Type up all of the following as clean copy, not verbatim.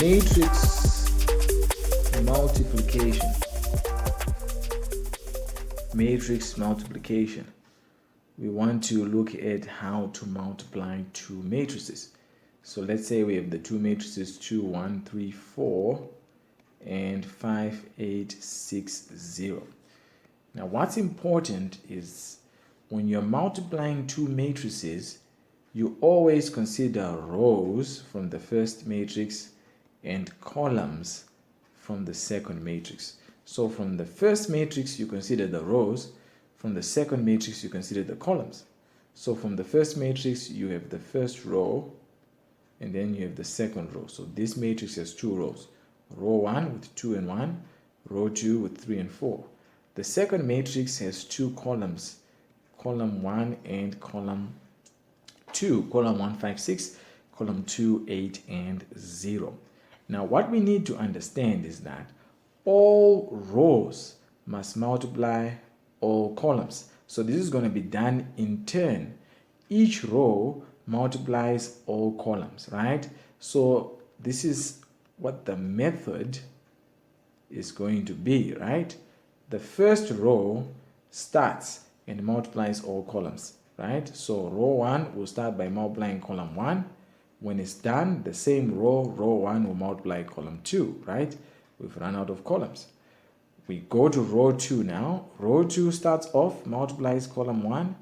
Matrix multiplication. Matrix multiplication. We want to look at how to multiply two matrices. So let's say we have the two matrices 2, 1, 3, 4 and 5, 8, 6, 0. Now what's important is when you're multiplying two matrices, you always consider rows from the first matrix and columns from the second matrix. So from the first matrix you consider the rows, from the second matrix you consider the columns. So from the first matrix you have the first row and then you have the second row. So this matrix has two rows, row 1 with 2 and 1, row 2 with 3 and 4. The second matrix has two columns, column 1 and column 2, column 1, 5, 6, column 2, 8 and 0. Now what we need to understand is that all rows must multiply all columns. So this is going to be done in turn. Each row multiplies all columns, right? So this is what the method is going to be, right? The first row starts and multiplies all columns, right? So row 1 will start by multiplying column 1. When it's done, the same row 1 will multiply column 2, right? We've run out of columns. We go to row 2 now. Row 2 starts off, multiplies column 1,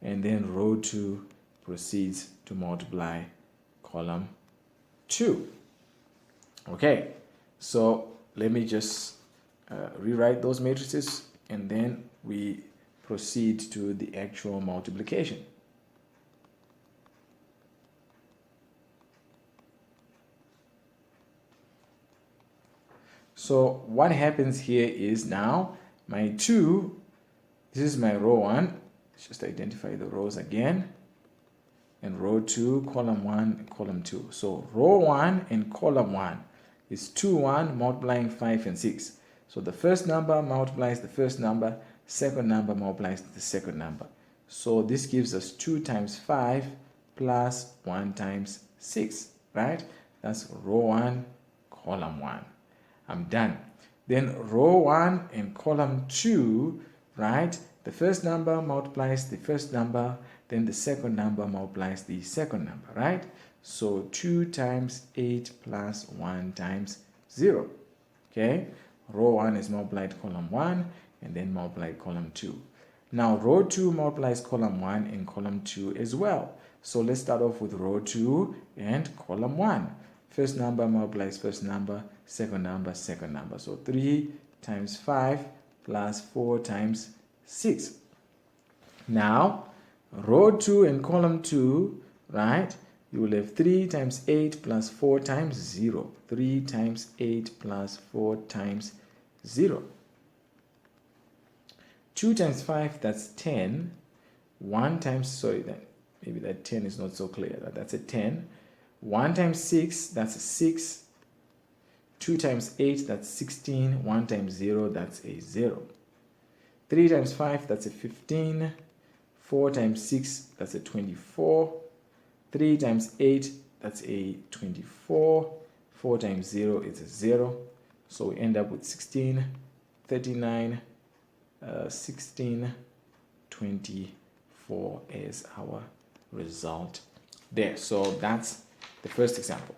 and then row 2 proceeds to multiply column 2. Okay, so let me just rewrite those matrices and then we proceed to the actual multiplication. So what happens here is now my 2, this is my row 1, just identify the rows again, and row 2, column 1, and column 2. So row 1 and column 1 is 2, 1 multiplying 5 and 6. So the first number multiplies the first number, second number multiplies the second number. So this gives us 2 times 5 plus 1 times 6, right? That's row 1, column 1. I'm done. Then row 1 and column 2, right? The first number multiplies the first number, then the second number multiplies the second number, right? So 2 times 8 plus 1 times 0. Okay? Row 1 is multiplied column 1 and then multiplied column 2. Now row 2 multiplies column 1 and column 2 as well. So let's start off with row 2 and column 1. First number multiplies first number, second number, second number. So 3 times 5 plus 4 times 6. Now, row 2 and column 2, right? You will have 3 times 8 plus 4 times 0. 3 times 8 plus 4 times 0. 2 times 5, that's 10. 1 times, sorry, maybe that 10 is not so clear. That's a 10. 1 times 6, that's a 6. 2 times 8, that's 16. 1 times 0, that's a 0. 3 times 5, that's a 15. 4 times 6, that's a 24. 3 times 8, that's a 24. 4 times 0 is a 0. So we end up with 16, 39, 16, 24 as our result there. So that's the first example.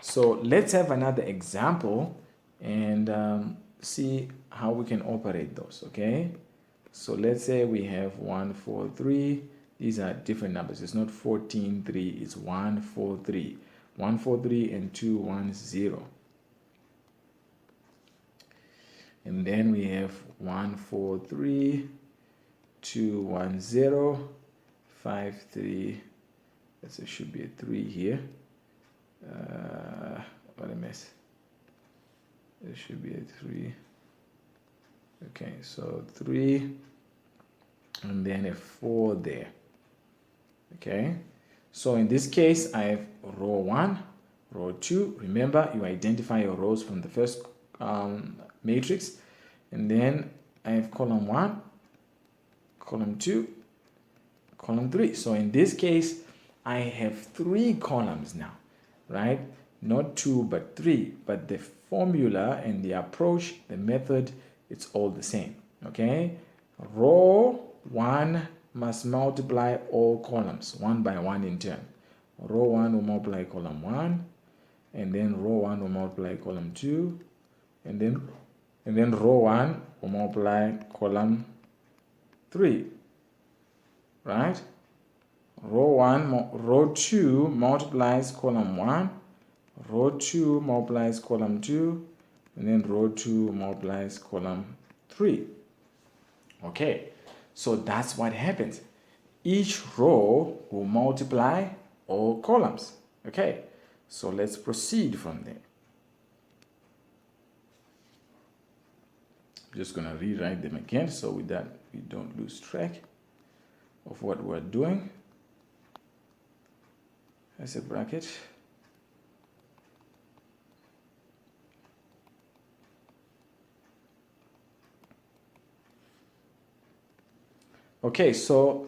So let's have another example and see how we can operate those, okay? So let's say we have 1, 4, 3. These are different numbers. It's not 14, 3. It's 1, 4, 3. 1, 4, 3 and 2, 1, 0. And then we have 1, 4, 3, 2, 1, 0, 5, 3. There should be a 3 here. What a mess. There should be a 3. Okay, so 3 and then a 4 there. Okay, so in this case I have row 1, row 2. Remember, you identify your rows from the first matrix, and then I have column 1, column 2, column 3. So in this case I have 3 columns now, right? not 2 but 3, but the formula and the approach, the method, it's all the same. Okay, row 1 must multiply all columns one by one in turn. Row 1 will multiply column 1, and then row 1 will multiply column 2, and then row 1 will multiply column 3, right? Row 2 multiplies column 1, row 2 multiplies column 2, and then row 2 multiplies column 3. Okay, so that's what happens. Each row will multiply all columns. Okay, so let's proceed from there. I'm just going to rewrite them again so with that we don't lose track of what we're doing. As a bracket. Okay, so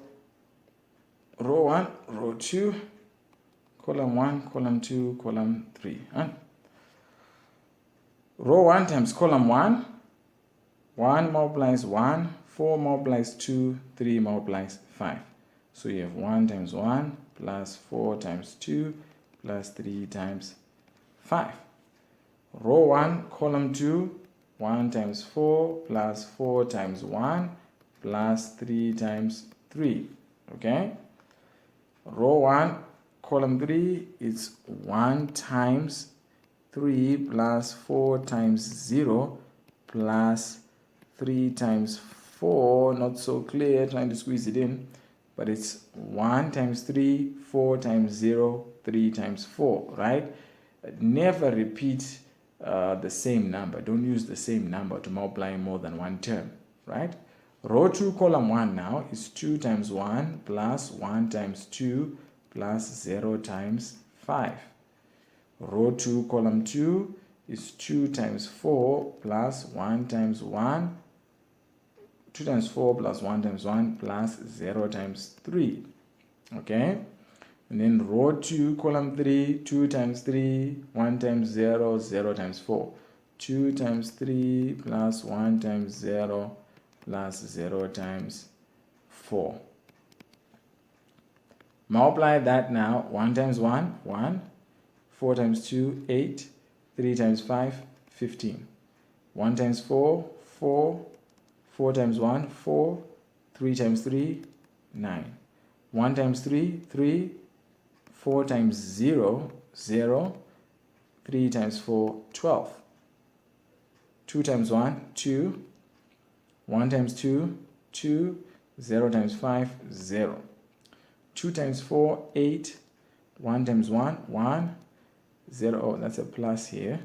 row 1, row 2, column 1, column 2, column 3. Row 1 times column 1, 1 multiplies 1, 4 multiplies 2, 3 multiplies 5. So you have 1 times 1 plus 4 times 2 plus 3 times 5. Row 1, column 2, 1 times 4 plus 4 times 1 plus 3 times 3. Okay? Row 1, column 3 is 1 times 3 plus 4 times 0 plus 3 times 4. Not so clear, trying to squeeze it in. But it's 1 times 3, 4 times 0, 3 times 4, right? Never repeat the same number. Don't use the same number to multiply more than one term, right? Row 2, column 1 now is 2 times 1 plus 1 times 2 plus 0 times 5. Row 2, column 2 is 2 times 4 plus 1 times 1. 2 times 4 plus 1 times 1 plus 0 times 3. Okay? And then row 2, column 3, 2 times 3, 1 times 0, 0 times 4. 2 times 3 plus 1 times 0 plus 0 times 4. Multiply that now. 1 times 1, 1. 4 times 2, 8. 3 times 5, 15. 1 times 4, 4. 4 times 1, 4. 3 times 3, 9. 1 times 3, 3. 4 times 0, 0. 3 times 4, 12. 2 times 1, 2. 1 times 2, 2. 0 times 5, 0. 2 times 4, 8. 1 times 1, 1. 0, oh, that's a plus here.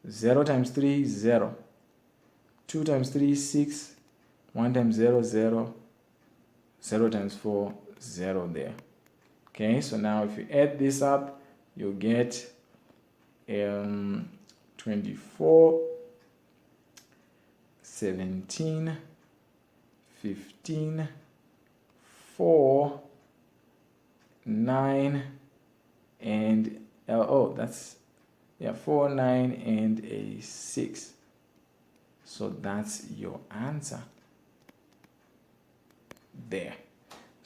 0 times 3, 0. 2 times 3, 6. 1 times 0, 0. 0 times 4, 0 there. Okay, so now if you add this up, you'll get 24, 17, 15, 4, 9, and 4, 9, and a 6. So that's your answer there.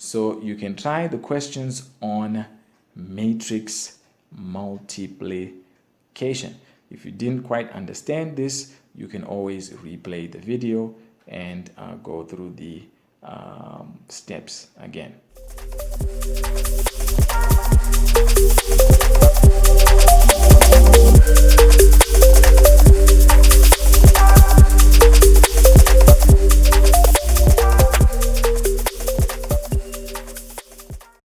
So you can try the questions on matrix multiplication. If you didn't quite understand this, you can always replay the video and go through the steps again.